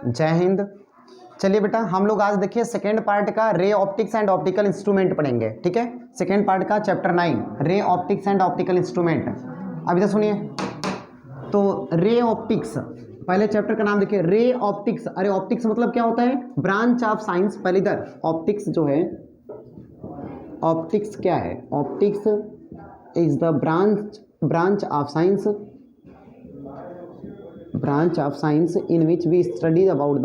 जय हिंद। चलिए बेटा हम लोग आज देखिए सेकेंड पार्ट का ray optics and optical instrument पढ़ेंगे, ठीक है। सेकेंड पार्ट का chapter 9 ray optics and optical instrument. अभी तक सुनिए तो रे ऑप्टिक्स, पहले चैप्टर का नाम देखिए रे ऑप्टिक्स। अरे ऑप्टिक्स मतलब क्या होता है? Branch of science. पहले इधर ऑप्टिक्स जो है, ऑप्टिक्स क्या है? Optics is the branch of science, branch of science in which we study about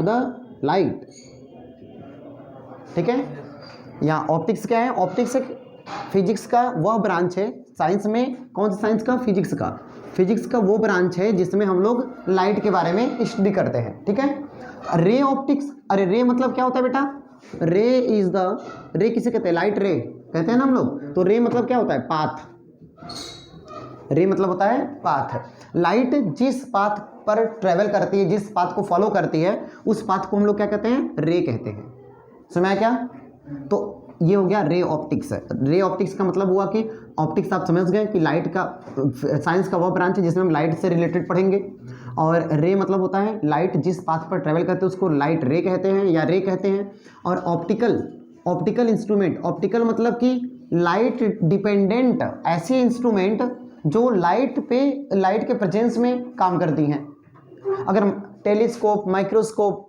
the light, ठीक है। यहाँ ऑप्टिक्स क्या है? ऑप्टिक्स एक फिजिक्स का वह ब्रांच है साइंस में। कौन सा साइंस का? फिजिक्स का। फिजिक्स का वो ब्रांच है जिसमें हम लोग लाइट के बारे में स्टडी करते हैं, ठीक है। रे ऑप्टिक्स, अरे रे मतलब क्या होता है बेटा? रे इज द, रे किसे कहते हैं? लाइट रे कहते हैं ना हम लोग। तो रे मतलब क्या होता है? पाथ। रे मतलब होता है पाथ। लाइट जिस पाथ पर ट्रेवल करती है, जिस पाथ को फॉलो करती है, उस पाथ को हम लोग क्या कहते हैं? रे कहते हैं। सुना क्या? तो ये हो गया रे ऑप्टिक्स। रे ऑप्टिक्स का मतलब हुआ कि ऑप्टिक्स आप समझ गए कि लाइट का साइंस का वह ब्रांच है जिसमें हम लाइट से रिलेटेड पढ़ेंगे। और रे मतलब होता है लाइट जिस पाथ पर ट्रेवल करते हैं उसको लाइट रे कहते हैं या रे कहते हैं। और ऑप्टिकल इंस्ट्रूमेंट, ऑप्टिकल मतलब कि लाइट डिपेंडेंट ऐसे इंस्ट्रूमेंट जो लाइट के प्रेजेंस में काम करती हैं। अगर टेलीस्कोप, माइक्रोस्कोप,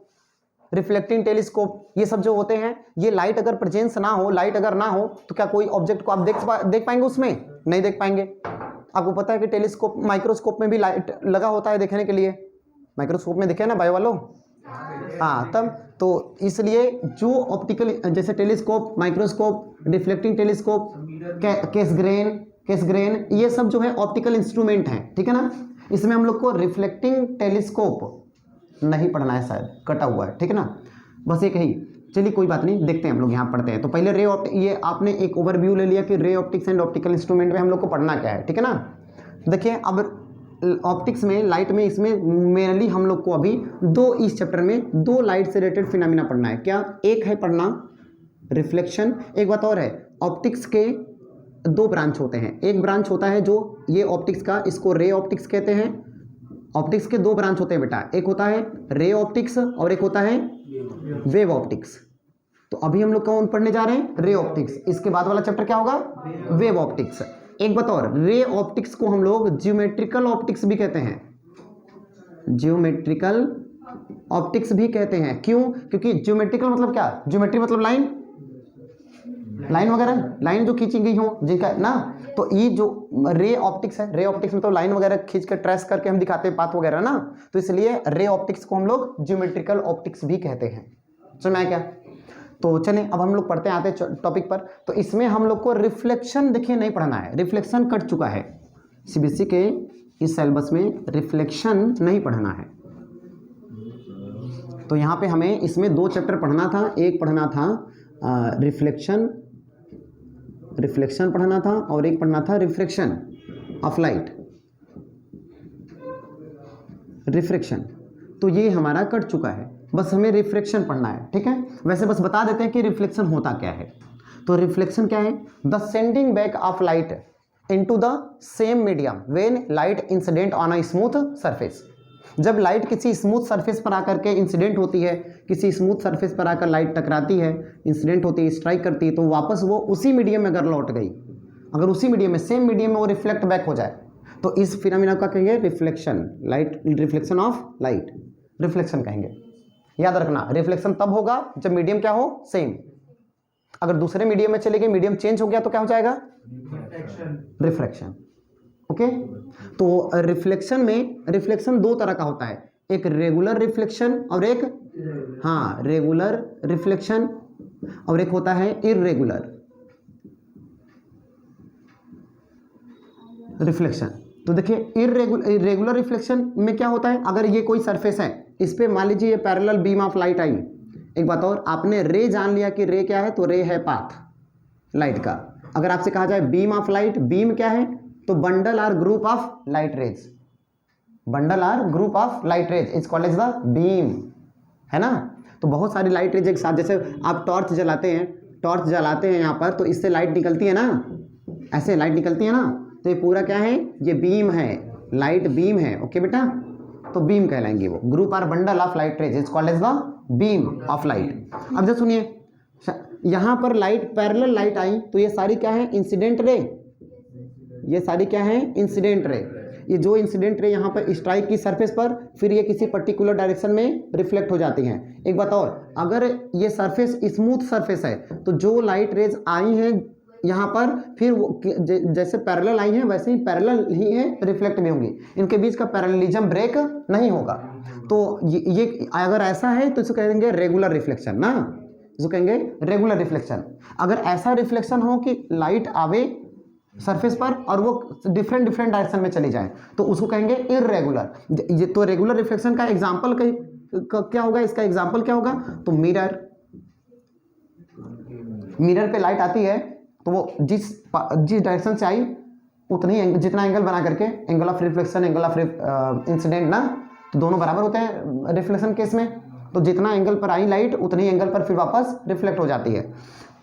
रिफ्लेक्टिंग टेलीस्कोप, ये सब जो होते हैं, ये लाइट अगर प्रेजेंस ना हो, लाइट अगर ना हो तो क्या कोई ऑब्जेक्ट को आप देख पाएंगे? उसमें नहीं देख पाएंगे। आपको पता है कि टेलीस्कोप, माइक्रोस्कोप में भी लाइट लगा होता है देखने के लिए। माइक्रोस्कोप में दिखे ना भाई वालों? हाँ, तब तो इसलिए जो ऑप्टिकल जैसे telescope, microscope, reflecting telescope, case grain, ये सब जो है ऑप्टिकल इंस्ट्रूमेंट हैं, ठीक है ना। इसमें हम लोग को रिफ्लेक्टिंग टेलीस्कोप नहीं पढ़ना है, शायद कटा हुआ है, ठीक है ना। बस एक ही, चलिए कोई बात नहीं, देखते हैं हम लोग यहाँ पढ़ते हैं। तो पहले रे ऑप्टिक, ये आपने एक ओवरव्यू ले लिया कि ray optics and optical instrument में हम लोग को पढ़ना क्या है, ठीक है ना। देखिए अब ऑप्टिक्स में, लाइट में, इसमें मेनली हम लोग को अभी दो, इस चैप्टर में दो लाइट से रिलेटेड फिनोमिना पढ़ना है। क्या? एक है पढ़ना रिफ्लेक्शन, एक बात और है, ऑप्टिक्स के दो ब्रांच होते हैं। एक ब्रांच होता है जो ये ऑप्टिक्स का, इसको रे ऑप्टिक्स कहते हैं। ऑप्टिक्स के दो ब्रांच होते हैं बेटा, एक होता है रे ऑप्टिक्स और एक होता है वेव ऑप्टिक्स। तो अभी हम लोग कौन पढ़ने जा रहे हैं? Ray optics. इसके बाद वाला चैप्टर क्या होगा? Wave optics. एक बात और, रे ऑप्टिक्स को हम लोग ज्योमेट्रिकल ऑप्टिक्स भी कहते हैं। ज्योमेट्रिकल ऑप्टिक्स भी कहते हैं। क्यों? क्योंकि ज्योमेट्रिकल मतलब क्या? ज्योमेट्री मतलब लाइन वगैरह, लाइन जो खींची गई हो जिनका ना। तो ये जो रे ऑप्टिक्स है, रे ऑप्टिक्स में तो लाइन वगैरह खींच कर ट्रेस करके हम दिखाते हैं पाथ वगैरह ना। तो इसलिए रे ऑप्टिक्स को हम लोग ज्योमेट्रिकल ऑप्टिक्स भी कहते हैं। सुना क्या? तो चलें अब हम लोग पढ़ते आते टॉपिक पर। तो इसमें हम लोग को रिफ्लेक्शन देखिए नहीं पढ़ना है, रिफ्लेक्शन कट चुका है सीबीएसई के इस सिलेबस में, रिफ्लेक्शन नहीं पढ़ना है। तो यहाँ पे हमें इसमें दो चैप्टर पढ़ना था। एक पढ़ना था रिफ्लेक्शन पढ़ना था और एक पढ़ना था रिफ्रैक्शन ऑफ लाइट, रिफ्रैक्शन। तो ये हमारा कट चुका है, बस हमें रिफ्रैक्शन पढ़ना है, ठीक है। वैसे बस बता देते हैं कि रिफ्लेक्शन होता क्या है। तो रिफ्लेक्शन क्या है? The sending back of light into the same medium when light incident on a smooth surface. जब लाइट किसी स्मूथ सरफेस पर आकर के इंसिडेंट होती है, किसी स्मूथ सरफेस पर आकर लाइट टकराती है, इंसिडेंट होती है, स्ट्राइक करती है, तो वापस वो उसी मीडियम में अगर लौट गई, अगर उसी मीडियम में, सेम मीडियम में वो रिफ्लेक्ट बैक हो जाए, तो इस फिनोमिना का कहेंगे reflection, light, reflection of light, reflection कहेंगे। याद रखना, रिफ्लेक्शन तब होगा जब मीडियम क्या हो? सेम। अगर दूसरे मीडियम में चले गए, मीडियम चेंज हो गया तो क्या हो जाएगा? रिफ्रैक्शन। ओके। तो रिफ्लेक्शन में, रिफ्लेक्शन दो तरह का होता है, एक रेगुलर रिफ्लेक्शन और एक, हाँ, रेगुलर रिफ्लेक्शन और एक होता है इर्रेगुलर रिफ्लेक्शन। तो देखिए इर्रेगुलर रिफ्लेक्शन में क्या होता है? अगर ये कोई सरफेस है, इस पे मान लीजिए ये पैरेलल बीम ऑफ लाइट आई। एक बात और, आपने रे जान लिया कि रे क्या है, तो रे है पाथ लाइट का। अगर आपसे कहा जाए बीम ऑफ लाइट, बीम क्या है? तो bundle or group of light rays, bundle or group of light rays is called as the beam, है ना। तो बहुत सारी लाइट रेज एक साथ, जैसे आप टॉर्च जलाते हैं यहाँ पर, तो इससे लाइट निकलती है ना, ऐसे लाइट निकलती है ना। तो ये पूरा क्या है? ये बीम है, लाइट बीम है। ओके बेटा, तो बीम कहलाएंगे वो। Group or bundle of light rays is called as the beam of light. अब जो सुनिए, यहाँ पर लाइट पैरेलल लाइट आई तो ये सारी क्या है, इंसिडेंट रे। ये सारी क्या है, इंसिडेंट रे। ये जो इंसिडेंट रे यहाँ पर स्ट्राइक की सरफेस पर, फिर ये किसी पर्टिकुलर डायरेक्शन में रिफ्लेक्ट हो जाती हैं। एक बात और, अगर ये सरफेस स्मूथ सरफेस है तो जो लाइट रेज आई हैं यहाँ पर, फिर वो जैसे पैरेलल आई हैं वैसे ही पैरेलल ही है, रिफ्लेक्ट भी होंगी। इनके बीच का पैरेललिज्म ब्रेक नहीं होगा। तो ये अगर ऐसा है तो इसको कहेंगे रेगुलर रिफ्लेक्शन ना, इसको कहेंगे रेगुलर रिफ्लेक्शन। अगर ऐसा रिफ्लेक्शन हो कि लाइट आवे सरफेस पर और वो डिफरेंट डायरेक्शन में चली जाए तो उसको कहेंगे इररेगुलर। ये तो रेगुलर रिफ्लेक्शन का एग्जांपल क्या होगा, इसका एग्जांपल क्या होगा, तो मिरर पे लाइट आती है तो वो जिस डायरेक्शन से आई उतनी जितना एंगल बना करके, angle of reflection, angle of incident ना, तो दोनों बराबर होते हैं रिफ्लेक्शन केस में। तो जितना एंगल पर आई लाइट उतनी एंगल पर फिर वापस रिफ्लेक्ट हो जाती है।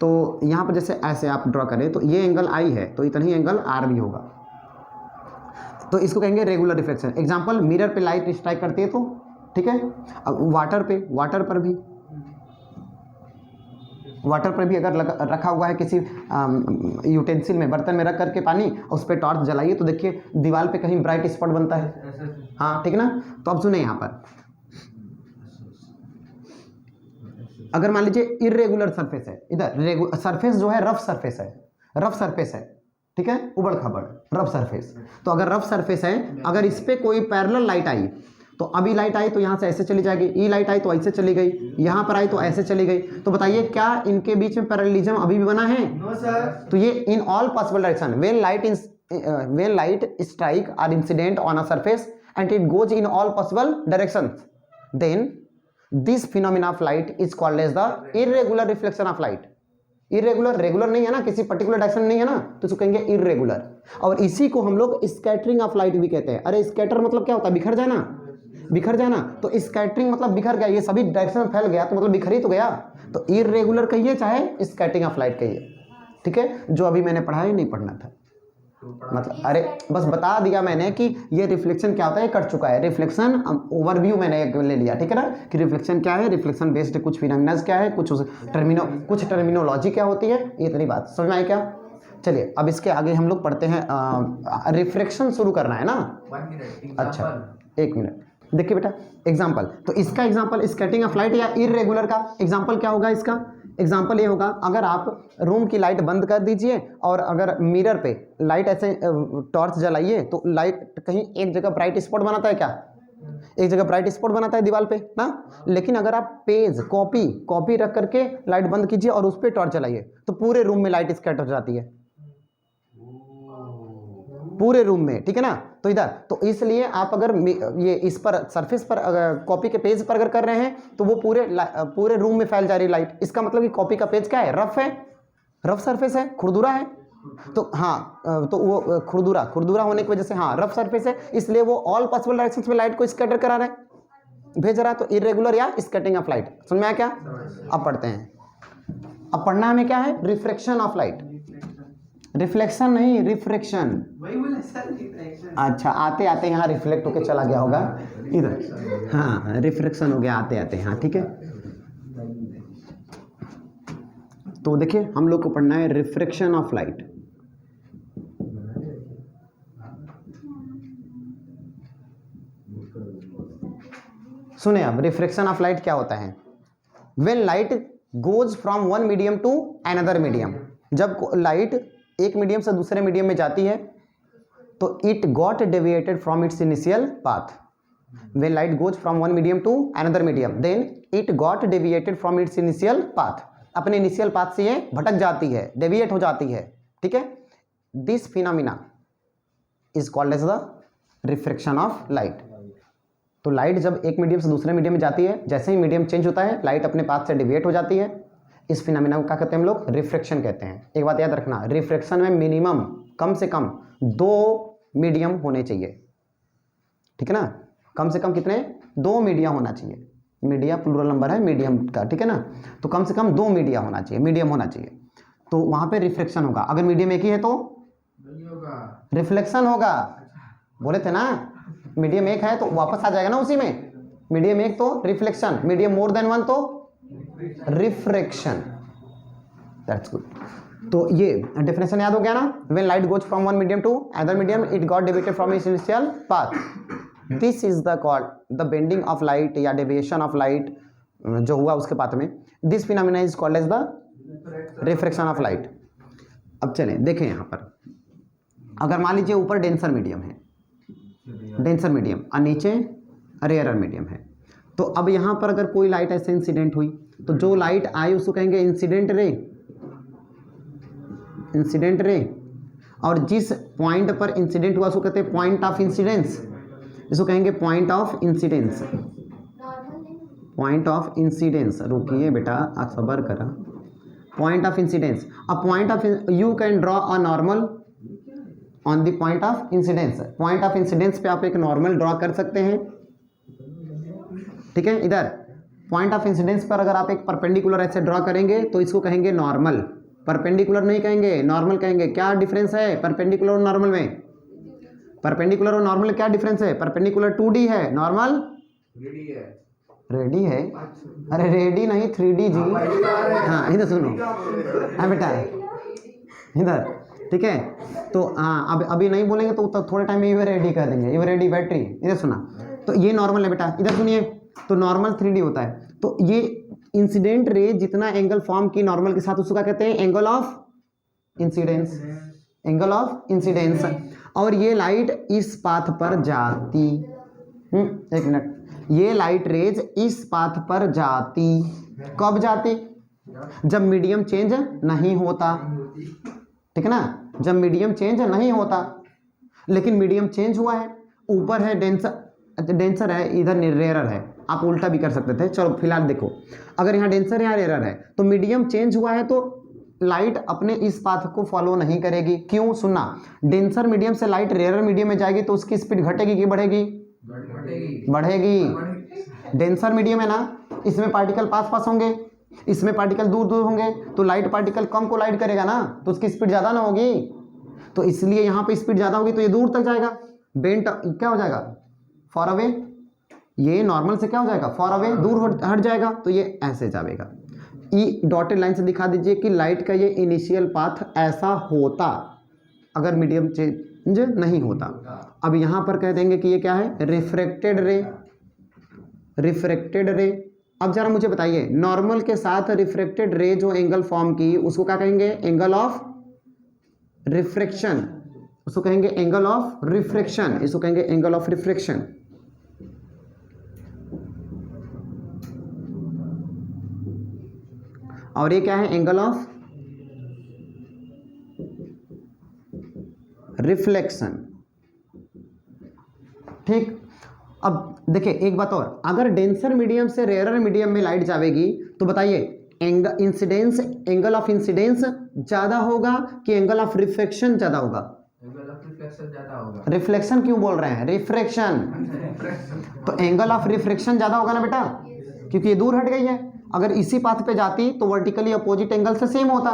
तो यहाँ पर जैसे ऐसे आप ड्रॉ करें तो ये एंगल आई है तो इतना ही एंगल आर भी होगा, तो इसको कहेंगे रेगुलर रिफ्लेक्शन। एग्जांपल, मिरर पे लाइट स्ट्राइक करती है तो ठीक है। अब वाटर पर भी अगर रखा हुआ है किसी यूटेंसिल में, बर्तन में रख करके पानी, उस पर टॉर्च जलाइए तो देखिए दीवार पे कहीं ब्राइट स्पॉट बनता है, हाँ ठीक ना। तो अब सुने, यहाँ पर अगर मान लीजिए इरेगुलर सरफेस है, इधर सरफेस जो है रफ सरफेस है, ठीक है, उबड़ खाबड़ रफ सरफेस। तो अगर रफ सरफेस है, अगर इस पे कोई पैरेलल लाइट आई तो अभी लाइट आई तो यहाँ से ऐसे चली जाएगी, ई लाइट आई तो ऐसे चली गई, यहाँ पर आई तो ऐसे चली गई। तो बताइए क्या इनके बीच में पैरेललिज्म अभी भी बना है? No sir. तो ये in all possible direction when light strike or incident on a surface and it goes in all possible directions, then this phenomena of light is called as the irregular reflection of light. Irregular, regular नहीं है ना, किसी particular direction नहीं है ना, तो इसको कहेंगे इरेगुलर। और इसी को हम लोग स्कैटरिंग ऑफ लाइट भी कहते हैं। अरे स्कैटर मतलब क्या होता है? बिखर जाना। तो स्कैटरिंग मतलब बिखर गया, ये सभी डायरेक्शन में फैल गया तो मतलब बिखर ही तो गया। तो इरेगुलर कहिए चाहे स्कैटरिंग ऑफ लाइट कहिए, ठीक है। जो अभी मैंने पढ़ा है नहीं पढ़ना था, मतलब अरे बस बता दिया मैंने कि ये रिफ्लेक्शन क्या होता है, कट चुका है। रिफ्लेक्शन ओवरव्यू मैंने ले लिया, ठीक है ना, कि रिफ्लेक्शन क्या है, रिफ्लेक्शन बेस्ड कुछ फिनोमिनास क्या है, कुछ टर्मिनोलॉजी क्या होती है, ये इतनी बात समझ में आई क्या? चलिए अब इसके आगे हम लोग पढ़ते हैं। रिफ्लेक्शन शुरू करना है ना। 1 मिनट। अच्छा 1 मिनट, देखिए बेटा एग्जाम्पल। तो इसका एग्जाम्पल स्कैटरिंग ऑफ लाइट या इरेगुलर का एग्जाम्पल क्या होगा? इसका एग्जाम्पल ये होगा, अगर आप रूम की लाइट बंद कर दीजिए और अगर मिरर पे लाइट ऐसे टॉर्च जलाइए तो लाइट कहीं एक जगह ब्राइट स्पॉट बनाता है क्या? एक जगह ब्राइट स्पॉट बनाता है दीवार पे ना। लेकिन अगर आप पेज कॉपी रख करके लाइट बंद कीजिए और उस पर टॉर्च जलाइए तो पूरे रूम में लाइट स्कैटर हो जाती है, पूरे रूम में, ठीक है ना। तो इधर तो इसलिए आप अगर ये इस पर सरफेस पर अगर कॉपी के पेज पर अगर कर रहे हैं तो वो पूरे रूम में फैल जा रही लाइट। इसका मतलब कि कॉपी का पेज क्या है? रफ सरफेस है, खुरदुरा है। तो हाँ, तो वो खुरदुरा होने की वजह से हाँ रफ सरफेस है, इसलिए वो ऑल पॉसिबल डायरेक्शंस में लाइट को स्कैटर करा रहा है, भेज रहा है। तो इरेगुलर या स्कैटरिंग ऑफ लाइट, समझ में आया क्या? अब पढ़ते हैं। अब पढ़ना हमें क्या है? Refraction of light. रिफ्लेक्शन नहीं, रिफ्रैक्शन। वही बोले सर, रिफ्रैक्शन। अच्छा, आते आते यहाँ रिफ्लेक्ट होके चला गया होगा इधर, हाँ रिफ्रैक्शन हो गया आते आते, हाँ ठीक है। तो देखिए हम लोग को पढ़ना है रिफ्रैक्शन ऑफ लाइट। सुने अब रिफ्रैक्शन ऑफ लाइट क्या होता है? When light goes from one medium to another medium, जब लाइट एक मीडियम से दूसरे मीडियम में जाती है तो it got deviated from its initial path. When light goes from one medium to another medium then it got deviated from its initial path. अपने initial path से ये भटक जाती है, डेविएट हो जाती है, ठीक है। This phenomena is called as the refraction of light. तो लाइट जब एक मीडियम से दूसरे मीडियम में जाती है, जैसे ही मीडियम चेंज होता है लाइट अपने पाथ से डेविएट हो जाती है। इस फिनोमिना को क्या कहते हैं हम लोग? रिफ्रैक्शन कहते हैं। एक बात याद रखना, रिफ्रैक्शन में मिनिमम कम से कम 2 मीडियम होने चाहिए, ठीक है ना। कम से कम कितने? 2 मीडिया होना चाहिए। मीडिया प्लूरल नंबर है मीडियम का, ठीक है ना। तो कम से कम 2 मीडिया होना चाहिए, मीडियम होना चाहिए, तो वहाँ पे रिफ्रैक्शन होगा। अगर मीडियम एक ही है तो रिफ्लेक्शन होगा, बोले थे ना। मीडियम एक है तो वापस आ जाएगा ना उसी में, मीडियम एक तो reflection, medium more than one तो रिफ्रैक्शन। That's good. तो ये डेफिनेशन याद हो गया ना, when light goes from one medium to other medium it got deviated from its initial path, this is the called the bending of light या deviation of light जो हुआ उसके पाथ में, this phenomena is called as the refraction of light. अब चलें देखें यहाँ पर, अगर मान लीजिए ऊपर डेंसर मीडियम है, डेंसर मीडियम और नीचे रेयरर मीडियम है, तो अब यहाँ पर अगर कोई लाइट ऐसे इंसिडेंट हुई तो जो लाइट आई उसको कहेंगे इंसिडेंट रे, इंसिडेंट रे, और जिस पॉइंट पर इंसिडेंट हुआ उसको कहते हैं पॉइंट ऑफ इंसिडेंस, इसको कहेंगे point of incidence, point of incidence. रुकिए बेटा आप सबर करा, पॉइंट ऑफ इंसिडेंस। अब point of you can draw a normal on the point of incidence, point of incidence पे आप एक नॉर्मल ड्रॉ कर सकते हैं, ठीक है। इधर पॉइंट ऑफ इंसिडेंस पर अगर आप एक परपेंडिकुलर ऐसे ड्रॉ करेंगे तो इसको कहेंगे नॉर्मल, परपेंडिकुलर नहीं कहेंगे नॉर्मल कहेंगे। क्या डिफरेंस है परपेंडिकुलर और नॉर्मल में? परपेंडिकुलर और नॉर्मल क्या डिफरेंस है? परपेंडिकुलर 2D है, नॉर्मल रेडी है। अरे रेडी नहीं 3D जी। हाँ इधर सुनो, हाँ बेटा इधर, ठीक है। तो हाँ अब अभी नहीं बोलेंगे तो थोड़े टाइम में ये रेडी कर देंगे, ये रेडी बैटरी। इधर सुना, तो ये नॉर्मल है बेटा, इधर सुनिए, तो नॉर्मल 3D होता है। तो ये इंसिडेंट रे जितना एंगल फॉर्म की नॉर्मल के साथ उसको क्या कहते हैं? Angle of incidence, angle of incidence. और ये लाइट इस पाथ पर जाती, एक मिनट, ये लाइट रेज इस पाथ पर जाती, कब जाती? जब मीडियम चेंज नहीं होता, ठीक है ना, जब मीडियम चेंज नहीं होता। लेकिन मीडियम चेंज हुआ है, ऊपर है डेंसर, डेंसर है, इधर रेयरर है, आप उल्टा भी कर सकते थे। चलो फिलहाल देखो, अगर यहाँ डेंसर या रेयरर है तो मीडियम चेंज हुआ है तो लाइट अपने इस पाथ को फॉलो नहीं करेगी। क्यों? सुनना, डेंसर मीडियम से लाइट रेयरर मीडियम में जाएगी तो उसकी स्पीड घटेगी कि बढ़ेगी? बढ़ेगी। डेंसर मीडियम है ना, इसमें पार्टिकल पास पास होंगे, इसमें पार्टिकल दूर दूर होंगे, तो लाइट पार्टिकल कम को लाइट करेगा ना, तो उसकी स्पीड ज़्यादा ना होगी। तो इसलिए यहाँ पे स्पीड ज़्यादा होगी तो ये दूर तक जाएगा, बेंट क्या हो जाएगा? For away. ये नॉर्मल से क्या हो जाएगा? फॉर अवे, दूर हट जाएगा, तो ये ऐसे जाएगा। ई डॉटेड लाइन से दिखा दीजिए कि लाइट का ये इनिशियल पाथ ऐसा होता अगर मीडियम चेंज नहीं होता। अब यहाँ पर कह देंगे कि ये क्या है? रिफ्रैक्टेड रे, रिफ्रैक्टेड रे। अब जरा मुझे बताइए, नॉर्मल के साथ रिफ्रैक्टेड रे जो एंगल फॉर्म की उसको क्या कहेंगे? एंगल ऑफ रिफ्रैक्शन, उसको कहेंगे एंगल ऑफ रिफ्रैक्शन, इसको कहेंगे एंगल ऑफ रिफ्रैक्शन। और ये क्या है? एंगल ऑफ रिफ्लेक्शन, ठीक। अब देखिए एक बात और, अगर डेंसर मीडियम से रेयरर मीडियम में लाइट जाएगी तो बताइए इंसिडेंस, एंगल ऑफ इंसिडेंस ज्यादा होगा कि एंगल ऑफ रिफ्लेक्शन ज्यादा होगा? रिफ्लेक्शन क्यों बोल रहे हैं? रिफ्रैक्शन। तो एंगल ऑफ रिफ्रैक्शन ज्यादा होगा ना बेटा, क्योंकि ये दूर हट गई है। अगर इसी पाथ पे जाती तो वर्टिकली अपोजिट एंगल से सेम होता,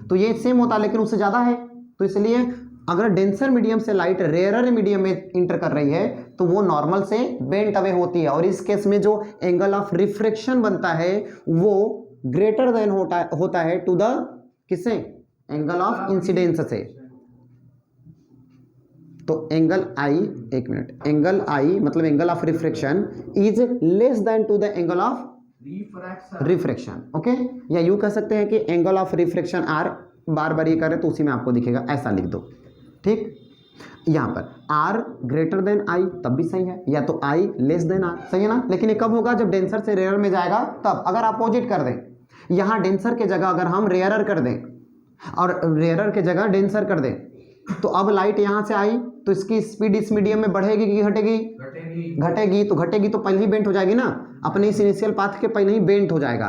तो ये सेम होता लेकिन उससे ज्यादा है। तो इसलिए अगर डेंसर मीडियम से लाइट रेयरर मीडियम में इंटर कर रही है तो वो नॉर्मल से बेंट अवे होती है, और इस केस में जो एंगल ऑफ रिफ्रैक्शन बनता है वो ग्रेटर देन होता है टू द किससे? एंगल ऑफ इंसिडेंस से। तो एंगल आई, एक मिनट, एंगल आई मतलब angle of refraction is less than to the angle of refraction, okay. या यूं कह सकते हैं कि एंगल ऑफ रिफ्रैक्शन आर, बार बार ये करें तो उसी में आपको दिखेगा, ऐसा लिख दो, ठीक। यहाँ पर आर ग्रेटर देन आई तब भी सही है, या तो आई लेस देन आर, सही है ना। लेकिन ये कब होगा? जब डेंसर से रेयरर में जाएगा तब। अगर अपोजिट कर दें, यहाँ डेंसर के जगह अगर हम रेयरर कर दें और रेयरर के जगह डेंसर कर दें, तो अब लाइट यहाँ से आई तो इसकी स्पीड इस मीडियम में बढ़ेगी कि घटेगी? घटेगी। तो घटेगी तो पहले ही बेंट हो जाएगी ना, अपने इस इनिशियल पाथ के पहले ही बेंट हो जाएगा,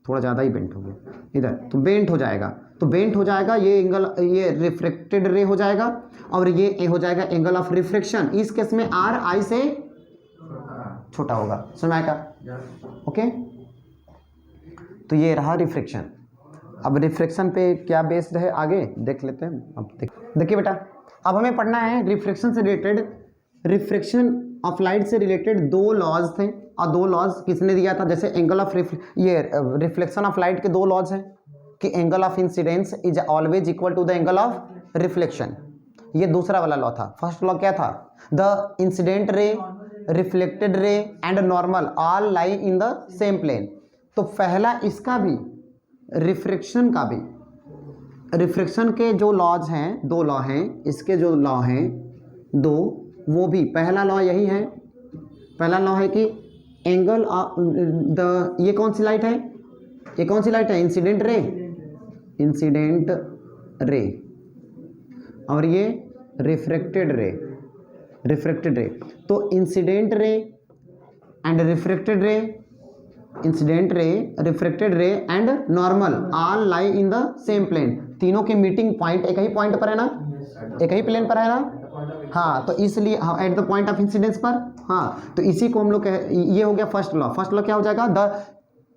थोड़ा ज़्यादा ही बेंट हो गया इधर, तो बेंट हो जाएगा। तो बेंट हो जाएगा, ये एंगल, ये रिफ्रैक्टेड रे हो जाएगा, और ये हो जाएगा एंगल ऑफ रिफ्रैक्शन। इस केस में आर आई से छोटा होगा, समझ आएगा? ओके, तो ये रहा रिफ्रैक्शन। अब रिफ्रैक्शन पे क्या बेस्ड है आगे देख लेते हैं। अब देखिए बेटा, अब हमें पढ़ना है रिफ्रैक्शन से रिलेटेड रिफ्रैक्शन ऑफ लाइट से रिलेटेड दो लॉज थे, और दो लॉज किसने दिया था? जैसे angle of reflection of light के दो लॉज हैं कि angle of incidence is always equal to the angle of reflection, ये दूसरा वाला लॉ था। फर्स्ट लॉ क्या था? The incident ray, reflected ray and normal all lie in the same plane. तो पहला इसका भी, रिफ्रैक्शन का भी, रिफ्रैक्शन के जो लॉज हैं, दो लॉ हैं, इसके जो लॉ हैं दो, वो भी पहला लॉ यही है। पहला लॉ है कि एंगल द, ये कौन सी लाइट है? ये कौन सी लाइट है? इंसिडेंट रे, इंसिडेंट रे, और ये रिफ्रैक्टेड रे, रिफ्रैक्टेड रे। तो incident ray and refracted ray, incident ray, refracted ray and normal all lie in the same plane. तीनों के मीटिंग पॉइंट एक ही पॉइंट पर है ना, एक ही प्लेन पर है ना। हाँ, तो इसलिए eight the point of incidence पर, हाँ, तो इसी को हम लोग ये हो गया फर्स्ट लॉ। फर्स्ट लॉ क्या हो जाएगा? The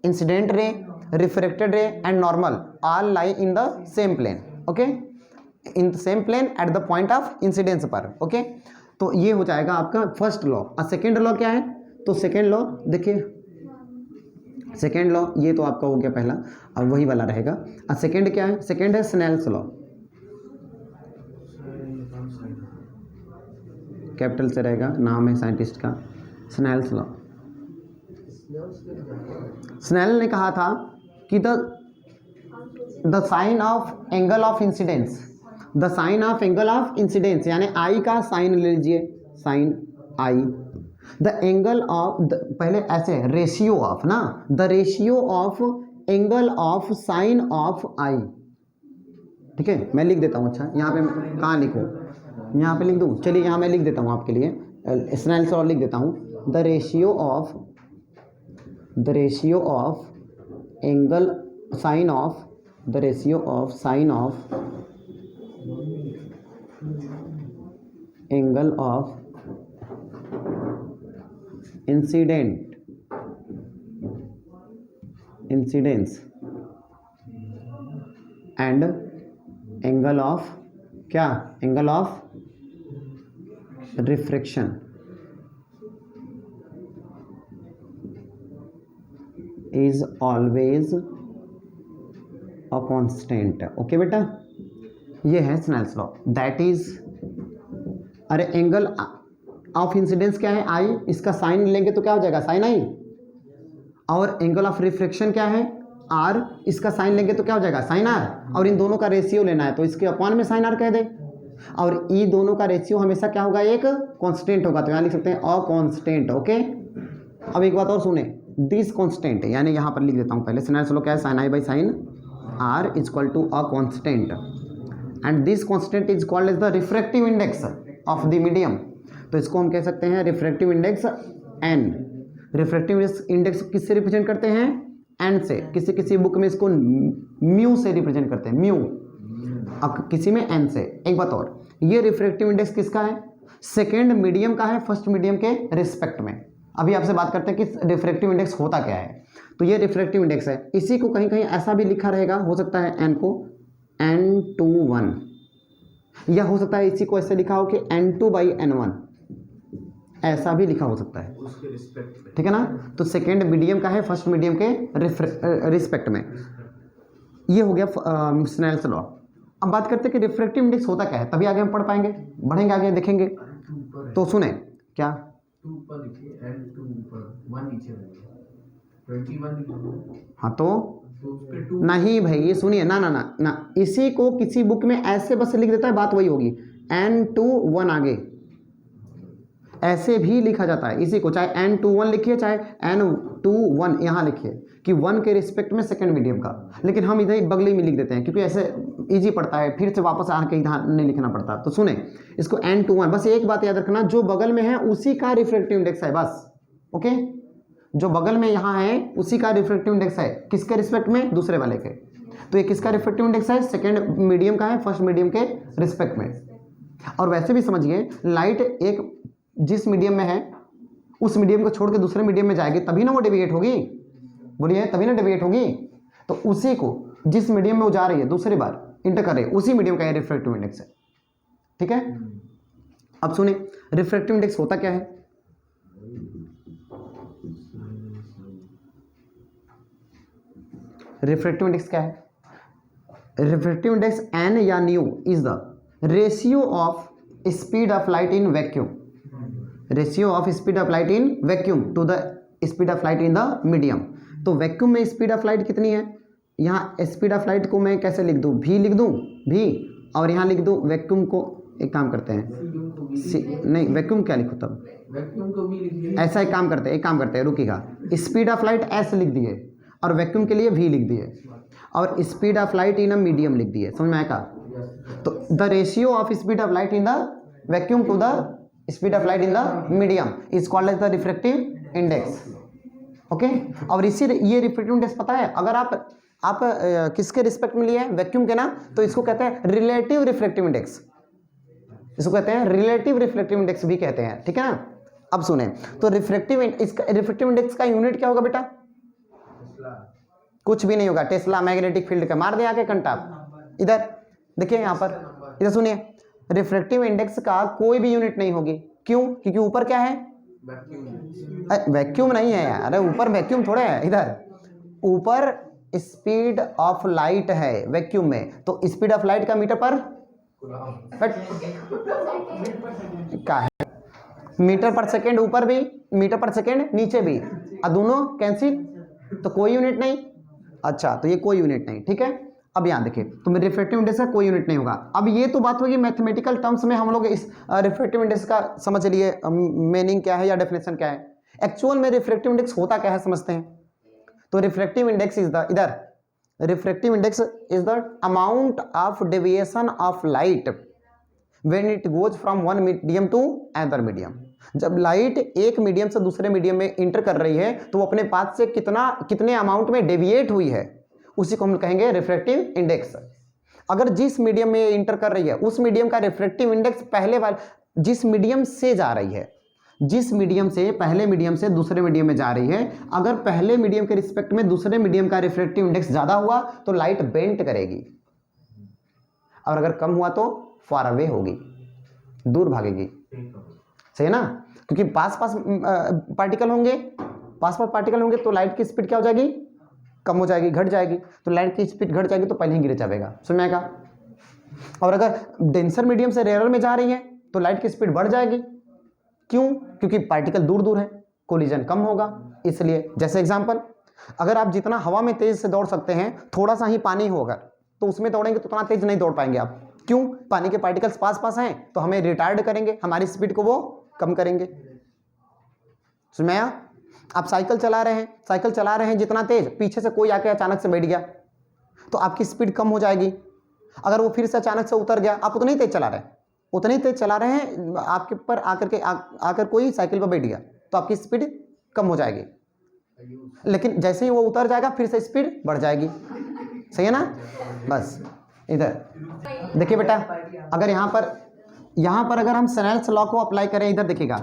incident ray, refracted ray and normal all lie in the same plane, okay, in the same plane at the point of incidence पर, ओके। तो ये हो जाएगा आपका फर्स्ट लॉ। और सेकेंड लॉ क्या है? तो सेकेंड लॉ देखिए, सेकेंड लॉ ये तो आपका हो गया पहला, अब वही वाला रहेगा। और सेकेंड क्या है? सेकेंड है स्नेल्स लॉ, कैपिटल से रहेगा, नाम है साइंटिस्ट का, स्नेल्स लॉ। स्नेल ने कहा था कि the sine of angle of incidence, the sine of angle of incidence यानी आई का साइन ले लीजिए, sine I, the angle of, पहले ऐसे रेशियो ऑफ ना, the ratio of angle of sine of I, ठीक है। मैं लिख देता हूँ, अच्छा यहाँ पे कहाँ लिखूँ? यहाँ पे लिख दूँ, चलिए यहाँ मैं लिख देता हूँ आपके लिए, स्नेल्स लॉ लिख देता हूँ। The ratio of angle sine of, the ratio of sine of angle of incidence and angle of क्या? Angle of refraction is always a constant, okay बेटा, ये है स्नेल्स लॉ। दैट इज, अरे angle of incidence क्या है? आई, इसका sign लेंगे तो क्या हो जाएगा? साइन आई। और एंगल ऑफ रिफ्रैक्शन क्या है? आर, इसका साइन लेंगे तो क्या हो जाएगा? Sine R. और इन दोनों का रेशियो लेना है तो इसके अपॉन में साइन आर कह दे, और ई दोनों का रेशियो हमेशा क्या होगा? एक कांस्टेंट होगा, तो यहाँ लिख सकते हैं अ कांस्टेंट, ओके। अब एक बात और सुने, दिस कांस्टेंट यानी यहाँ पर लिख देता हूँ पहले, स्नेल्स लॉ क्या है? Sine I by sine R is equal to a constant, and this constant is called as the refractive index of the medium. तो इसको हम कह सकते हैं refractive index N. Refractive index किससे रिप्रेजेंट करते हैं? एन से। किसी किसी बुक में इसको म्यू से रिप्रेजेंट करते हैं, म्यू, अब किसी में एन से। एक बात और, ये रिफ्रैक्टिव इंडेक्स किसका है? सेकेंड मीडियम का है फर्स्ट मीडियम के रिस्पेक्ट में। अभी आपसे बात करते हैं कि रिफ्रैक्टिव इंडेक्स होता क्या है। तो ये रिफ्रैक्टिव इंडेक्स है, इसी को कहीं कहीं ऐसा भी लिखा रहेगा, हो सकता है एन को n/1, या हो सकता है इसी को ऐसे लिखा हो कि n2/n1, ऐसा भी लिखा हो सकता है उसके रिस्पेक्ट में, ठीक है ना। तो सेकेंड मीडियम का है फर्स्ट मीडियम के रिस्पेक्ट में। ये हो गया स्नेल्स लॉ। अब बात करते हैं कि रिफ्रैक्टिव इंडेक्स होता क्या है, तभी आगे हम पढ़ पाएंगे, बढ़ेंगे आगे देखेंगे। तो सुने क्या, 2 ऊपर लिखिए एंड 2 ऊपर 1 नीचे रखिए, 21 लिखिए। हाँ तो उस पे 2 नहीं भाई, ये सुनिए ना ना ना ना, इसी को किसी बुक में ऐसे बस लिख देता है, बात वही होगी, n2 1 आगे ऐसे भी लिखा जाता है इसी को, चाहे n21 लिखिए चाहे n21 यहाँ लिखिए कि 1 के रिस्पेक्ट में सेकंड मीडियम का, लेकिन हम इधर बगली में लिख देते हैं क्योंकि ऐसे इजी पड़ता है, फिर से वापस आके इधर नहीं लिखना पड़ता। तो सुने इसको n21, बस एक बात याद रखना, जो बगल में है उसी का रिफ्रैक्टिव इंडेक्स है बस, ओके। जो बगल में यहाँ है उसी का रिफ्रैक्टिव इंडेक्स है, किसके रिस्पेक्ट में? दूसरे वाले के। तो ये किसका रिफ्रैक्टिव इंडेक्स है? सेकेंड मीडियम का है फर्स्ट मीडियम के रिस्पेक्ट में। और वैसे भी समझिए, लाइट एक जिस मीडियम में है उस मीडियम को छोड़ के दूसरे मीडियम में जाएगी तभी ना वो डेविएट होगी, बोलिए तभी ना डेविएट होगी। तो उसी को जिस मीडियम में वो जा रही है दूसरी बार इंटर कर रही है, उसी मीडियम का रिफ्रैक्टिव इंडेक्स है, ठीक है। अब सुनिए रिफ्रैक्टिव इंडेक्स होता क्या है? रिफ्रैक्टिव इंडेक्स क्या है? रिफ्रैक्टिव इंडेक्स एन या nu is the ratio of speed of light in vacuum, ratio of speed of light in vacuum to the speed of light in the medium. तो vacuum में speed of light कितनी है? यहाँ speed of light को मैं कैसे लिख दूँ? भी लिख दूँ भी, और यहाँ लिख दूँ वैक्यूम को, एक काम करते हैं नहीं वैक्यूम क्या लिखो तब, वैक्यूम को भी लिखिए। ऐसा एक काम करते हैं रुकिएगा, स्पीड ऑफ लाइट एस लिख दिए और वैक्यूम के लिए वी लिख दिए और speed of light in a medium लिख दिए, समझ में आएगा? तो the ratio of speed of light in the vacuum to the speed of light in the medium is called as the refractive index. Okay, और इसी ये रिफ्रैक्टिव इंडेक्स पता है, अगर आप किसके रिस्पेक्ट में लिए हैं? वैक्यूम के ना, तो इसको कहते हैं रिलेटिव रिफ्रैक्टिव इंडेक्स, इसको कहते हैं रिलेटिव रिफ्रैक्टिव इंडेक्स भी कहते हैं, ठीक है ना? अब सुने, तो रिफ्रैक्टिव इंडेक्स का यूनिट क्या होगा बेटा? कुछ भी नहीं होगा, टेस्ला मैग्नेटिक फील्ड का, मार दे आके कंटा। इधर देखिए, यहाँ पर इधर सुनिए, रिफ्रैक्टिव इंडेक्स का कोई भी यूनिट नहीं होगी। क्यों? क्योंकि ऊपर क्या है? वैक्यूम नहीं है यार, अरे ऊपर वैक्यूम थोड़े है, इधर ऊपर स्पीड ऑफ लाइट है वैक्यूम में, तो स्पीड ऑफ लाइट का मीटर पर क्या है? मीटर पर सेकेंड ऊपर भी, मीटर पर सेकेंड नीचे भी, और दोनों कैंसिल, तो कोई यूनिट नहीं। अच्छा, तो ये कोई यूनिट नहीं, ठीक है? अब यहाँ देखिए, तो मेरे रिफ्रैक्टिव इंडेक्स का कोई यूनिट नहीं होगा। अब ये तो बात होगी मैथमेटिकल टर्म्स में, हम लोग इस रिफ्रैक्टिव इंडेक्स का समझ लिए मीनिंग क्या है या डेफिनेशन क्या है। एक्चुअल में रिफ्रैक्टिव इंडेक्स होता क्या है समझते हैं। तो रिफ्रैक्टिव इंडेक्स इज द, इधर refractive index is the amount of deviation of light when it goes from one medium to other medium. जब लाइट एक मीडियम से दूसरे मीडियम में इंटर कर रही है, तो वो अपने पाथ से कितने अमाउंट में डेविएट हुई है, उसी को हम कहेंगे रिफ्रैक्टिव इंडेक्स। अगर जिस मीडियम में इंटर कर रही है उस मीडियम का रिफ्रैक्टिव इंडेक्स पहले वाले जिस मीडियम से जा रही है, जिस मीडियम से पहले मीडियम से दूसरे मीडियम में जा रही है, अगर पहले मीडियम के रिस्पेक्ट में दूसरे मीडियम का रिफ्रैक्टिव इंडेक्स ज़्यादा हुआ तो लाइट बेंट करेगी, और अगर कम हुआ तो फार अवे होगी, दूर भागेगी। सही है ना? क्योंकि पास पास पार्टिकल होंगे तो लाइट की स्पीड क्या हो जाएगी? कम हो जाएगी, घट जाएगी। तो लाइट की स्पीड घट जाएगी तो पहले ही गिर जाएगा, समझ में आएगा? और अगर डेंसर मीडियम से रेयर में जा रही है तो लाइट की स्पीड बढ़ जाएगी। क्यों? क्योंकि पार्टिकल दूर दूर है, कोलिजन कम होगा इसलिए। जैसे एग्जांपल, अगर आप जितना हवा में तेज से दौड़ सकते हैं, थोड़ा सा ही पानी होगा तो उसमें दौड़ेंगे तो उतना तेज नहीं दौड़ पाएंगे आप। क्यों? पानी के पार्टिकल्स पास पास हैं तो हमें रिटार्ड करेंगे, हमारी स्पीड को वो कम करेंगे। समझ में आया? आप साइकिल चला रहे हैं जितना तेज, पीछे से कोई आके अचानक से बैठ गया तो आपकी स्पीड कम हो जाएगी। अगर वो फिर से अचानक से उतर गया, आप उतनी तेज चला रहे हैं, आपके ऊपर आकर कोई साइकिल पर बैठ गया तो आपकी स्पीड कम हो जाएगी। लेकिन जैसे ही वो उतर जाएगा फिर से स्पीड बढ़ जाएगी। सही है ना? बस इधर देखिए बेटा, अगर यहाँ पर अगर हम स्नेल्स लॉ को अप्लाई करें, इधर देखिएगा,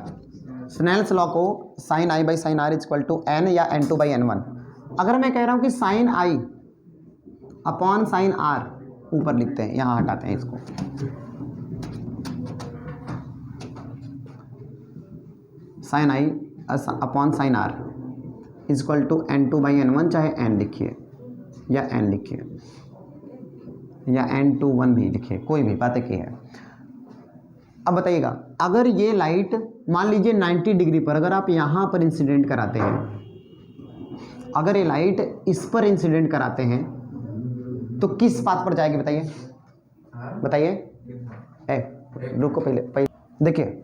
स्नेल्स लॉ को sine I by sine R equal to N या N two by N one. अगर मैं कह रहा हूँ कि sine I upon sine R, ऊपर लिखते हैं, यहाँ हटाते हैं इसको, sine I upon sine R equal to N two by N one, चाहे एन लिखिए या एन लिखिए या एन टू वन भी लिखिए, कोई भी बात की है। अब बताइएगा, अगर ये लाइट मान लीजिए 90 डिग्री पर अगर आप यहाँ पर इंसिडेंट कराते हैं, अगर ये लाइट इस पर इंसिडेंट कराते हैं तो किस पाथ पर जाएगी? बताइए। रुको, पहले देखिए,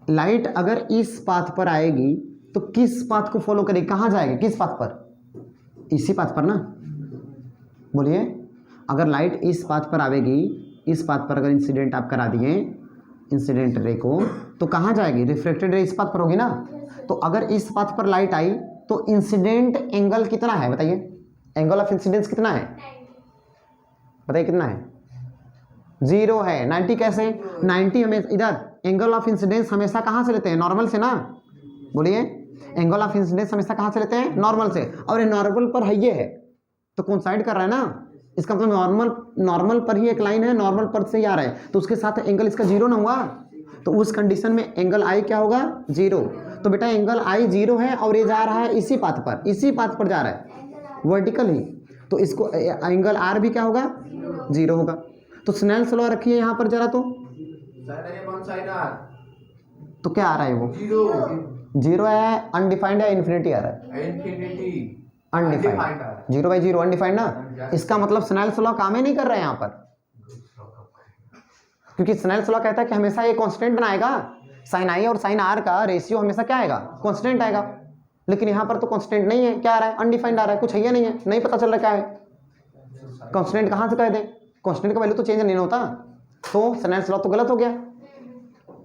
लाइट अगर इस पाथ पर आएगी तो किस पाथ को फॉलो करेगी? कहाँ जाएगी? किस पाथ पर? इसी पाथ पर ना, बोलिए। अगर लाइट इस पाथ पर आवेगी, इस पाथ पर अगर इंसिडेंट आप करा दिए इंसिडेंट रे को, तो कहाँ जाएगी? रिफ्लेक्टेड रे इस पाथ पर होगी ना। तो अगर इस पाथ पर लाइट आई तो इंसिडेंट एंगल कितना है? बताइए, एंगल ऑफ इंसिडेंस कितना है? बताइए कितना है? 0 है। 90 कैसे? 90 हमें इधर एंगल ऑफ इंसिडेंस हमेशा कहाँ से लेते हैं? नॉर्मल से ना। बोलिए, एंगल ऑफ इंसिडेंस हमेशा कहाँ से लेते हैं? नॉर्मल से। और ये नॉर्मल पर है, ये है तो कोइंसाइड कर रहा है ना, इसका मतलब नॉर्मल पर ही एक लाइन है, नॉर्मल पर से ही आ रहा है, तो उसके साथ एंगल इसका 0 ना हुआ, तो उस कंडीशन में एंगल आई क्या होगा, 0। तो बेटा एंगल आई 0 है और ये जा रहा है इसी पाथ पर जा रहा है वर्टिकल ही, तो इसको एंगल आर भी क्या होगा, 0 होगा। तो स्नेल्स लॉ रखिए यहाँ पर जरा, तो तो क्या आ रहा है वो, 0 है, अनडिफाइंड है, इन्फिनिटी आ रहा है, अनडिफाइंड, 0/0 अनडिफाइंड ना। इसका मतलब स्नेल्स लॉ काम ही नहीं कर रहा है यहाँ पर, क्योंकि स्नेल्स लॉ कहता है कि हमेशा ये कांस्टेंट बनाएगा, साइन आई और साइन आर का रेशियो हमेशा क्या आएगा, कांस्टेंट आएगा। लेकिन यहाँ पर तो कांस्टेंट नहीं है, क्या आ रहा है, अनडिफाइंड आ रहा है, कुछ है या नहीं है, नहीं पता चल रहा क्या है। कांस्टेंट कहाँ से कह दें, कांस्टेंट का वैल्यू तो चेंज नहीं होता, तो स्नेल्स लॉ तो गलत हो गया।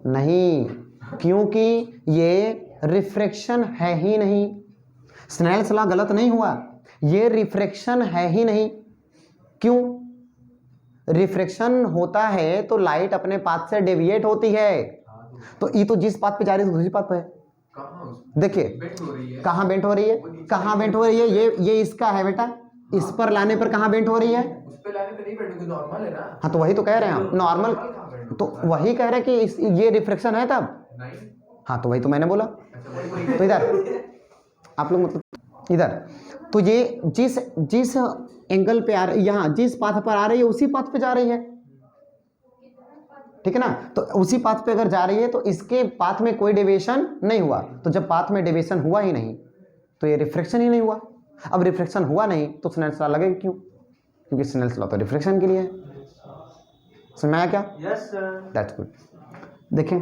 नहीं, क्योंकि ये रिफ्रैक्शन है ही नहीं, स्नेल्स लॉ गलत नहीं हुआ, ये रिफ्रैक्शन है ही नहीं। क्यों, रिफ्रैक्शन होता है तो लाइट अपने पाथ से डेविएट होती है, तो ये तो जिस पाथ पे जा रही है दूसरी पाथ पे है। देखिए कहाँ बेंट हो रही है, कहाँ बेंट हो रही है, ये इसका है बेटा, इस पर लाने पर कहाँ बेंट हो रही है, उस पे लाने पे नहीं बैठोगे, नॉर्मल है ना। हाँ तो वही तो कह रहे हैं हम, नॉर्मल, तो वही कह रहे हैं कि ये रिफ्रैक्शन है तब, नहीं, हाँ तो वही तो मैंने बोला। अच्छा तो इधर आप लोग मतलब इधर, तो ये जिस एंगल पे आ रही, यहाँ जिस पाथ पर आ रही है उसी पाथ पे जा रही है, ठीक है ना। तो उसी पाथ पे अगर जा रही है तो इसके पाथ में कोई डेविएशन नहीं हुआ, तो जब पाथ में डेविएशन हुआ ही नहीं तो ये रिफ्रैक्शन ही नहीं हुआ। अब रिफ्रैक्शन हुआ नहीं तो स्नेल्स लॉ लगेगा क्यों, क्योंकि स्नेल्स लॉ तो रिफ्रैक्शन के लिए है। समझ में आया क्या? Yes sir. That's good. देखें